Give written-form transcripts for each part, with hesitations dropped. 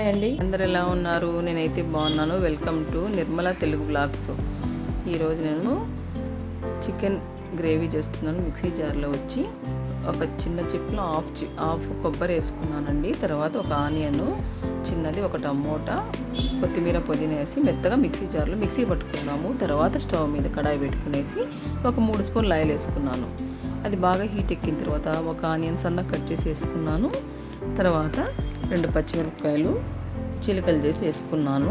Hi అండి, అందరు ఎలా ఉన్నారు? నేనైతే బాగున్నాను. Welcome to Nirmala Telugu blogs. ఈరోజు నేను చికెన్ గ్రేవీ చేస్తున్నాను. మిక్సీ జార్లో వచ్చి ఒక చిన్న చిప్లో హాఫ్ కొబ్బరి వేసుకున్నానండి. తర్వాత ఒక ఆనియన్ చిన్నది, ఒక టమోటా, కొత్తిమీర, పుదీనా వేసి మెత్తగా మిక్సీ జార్లో మిక్సీ పట్టుకున్నాము. తర్వాత స్టవ్ మీద కడాయి పెట్టుకునేసి ఒక 3 స్పూన్లు ఆయిల్ వేసుకున్నాను. అది బాగా హీట్ ఎక్కిన తర్వాత ఒక ఆనియన్ సన్నగా కట్ చేసి వేసుకున్నాను. తర్వాత 2 పచ్చిమిరపకాయలు చిలుకలు చేసి వేసుకున్నాను.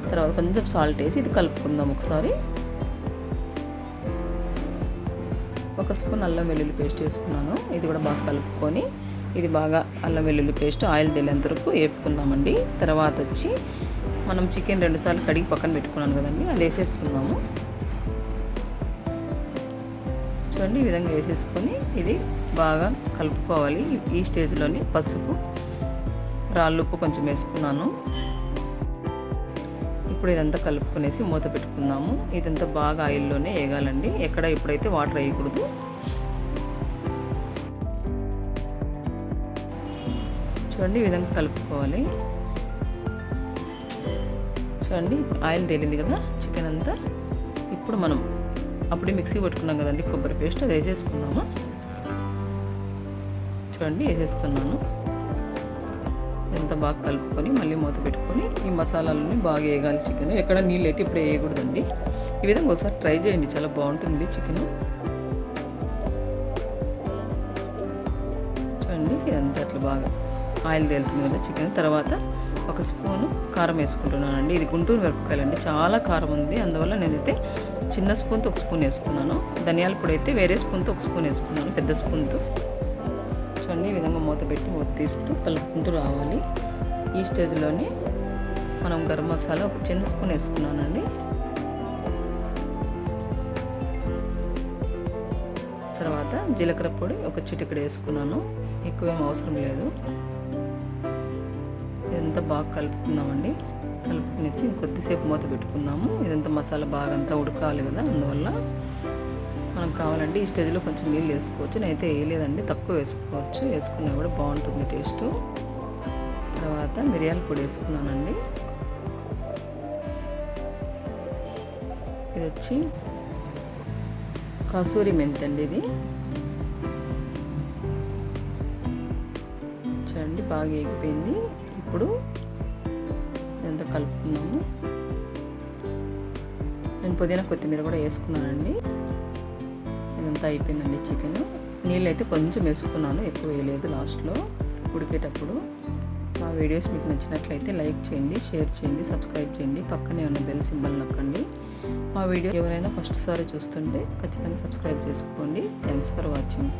తర్వాత కొంచెం సాల్ట్ వేసి ఇది కలుపుకుందాం ఒకసారి. 1 స్పూన్ అల్లం వెల్లుల్లి పేస్ట్ వేసుకున్నాను. ఇది కూడా బాగా కలుపుకొని ఇది బాగా అల్లం వెల్లుల్లి పేస్ట్ ఆయిల్ తేలేంత వరకు వేపుకుందామండి. తర్వాత వచ్చి మనం చికెన్ 2 సార్లు కడిగి పక్కన పెట్టుకున్నాను కదండి, అది వేసేసుకుందాము. చూడండి, ఈ విధంగా వేసేసుకొని ఇది బాగా కలుపుకోవాలి. ఈ స్టేజ్లోని పసుపు, రాళ్ళుప్పు కొంచెం వేసుకున్నాను. ఇప్పుడు ఇదంతా కలుపుకునేసి మూత పెట్టుకుందాము. ఇదంతా బాగా ఆయిల్లోనే వేగాలండి, ఎక్కడ ఇప్పుడైతే వాటర్ వేయకూడదు. చూడండి, ఈ విధంగా కలుపుకోవాలి. చూడండి, ఆయిల్ తేలింది కదా చికెన్ అంతా. ఇప్పుడు మనం అప్పుడే మిక్సీ పట్టుకున్నాం కదండి కొబ్బరి పేస్ట్, అది వేసేసుకుందాము. చూడండి, వేసేస్తున్నాను. ఎంత బాగా కలుపుకొని మళ్ళీ మూత పెట్టుకొని ఈ మసాలాలని బాగా వేగాలి. చికెన్ ఎక్కడ నీళ్ళు అయితే ఇప్పుడు వేయకూడదండి. ఈ విధంగా ఒకసారి ట్రై చేయండి, చాలా బాగుంటుంది చికెన్. చూడండి, ఇదంతా అట్లా బాగా ఆయిల్ తేలుతుంది కదా చికెన్. తర్వాత 1 స్పూను కారం వేసుకుంటున్నానండి. ఇది గుంటూరు మిరపకాయలండి, చాలా కారం ఉంది. అందువల్ల నేనైతే చిన్న స్పూన్తో 1 స్పూన్ వేసుకున్నాను. ధనియాల పొడి అయితే వేరే స్పూన్తో 1 స్పూన్ వేసుకున్నాను, పెద్ద స్పూన్తో. చూడండి, ఈ విధంగా మూత పెట్టి తీస్తూ కలుపుకుంటూ రావాలి. ఈ స్టేజ్లోనే మనం గరం మసాలా 1 చిన్న స్పూన్ వేసుకున్నానండి. తర్వాత జీలకర్ర పొడి 1 చిటికెడు వేసుకున్నాను, ఎక్కువేం అవసరం లేదు. ఇదంతా బాగా కలుపుకుందామండి. కలుపుకునేసి కొద్దిసేపు మూత పెట్టుకుందాము. ఇదంతా మసాలా బాగా అంతా ఉడకాలి కదా, అందువల్ల మనం కావాలంటే ఈ స్టేజ్లో కొంచెం నీళ్ళు వేసుకోవచ్చు. నేనైతే వేయలేదండి, తక్కువ వేసుకోవచ్చు, వేసుకున్నా కూడా బాగుంటుంది టేస్ట్. తర్వాత మిరియాల పొడి వేసుకున్నానండి. ఇది వచ్చి కసూరి మెంతి అండి. ఇది చూడండి, బాగా ఎగిపోయింది. ఇప్పుడు ఇదంతా కలుపుకున్నాము. నేను పుదీనా, కొత్తిమీర కూడా వేసుకున్నానండి. ఇదంతా అయిపోయిందండి చికెన్. నీళ్ళు అయితే కొంచెం వేసుకున్నాను, ఎక్కువ వేయలేదు లాస్ట్లో ఉడికేటప్పుడు. మా వీడియోస్ మీకు నచ్చినట్లయితే లైక్ చేయండి, షేర్ చేయండి, సబ్స్క్రైబ్ చేయండి. పక్కనే ఉన్న బెల్ సింబల్ నొక్కండి. మా వీడియో ఎవరైనా ఫస్ట్ సారి చూస్తుంటే ఖచ్చితంగా సబ్స్క్రైబ్ చేసుకోండి. Thanks for watching.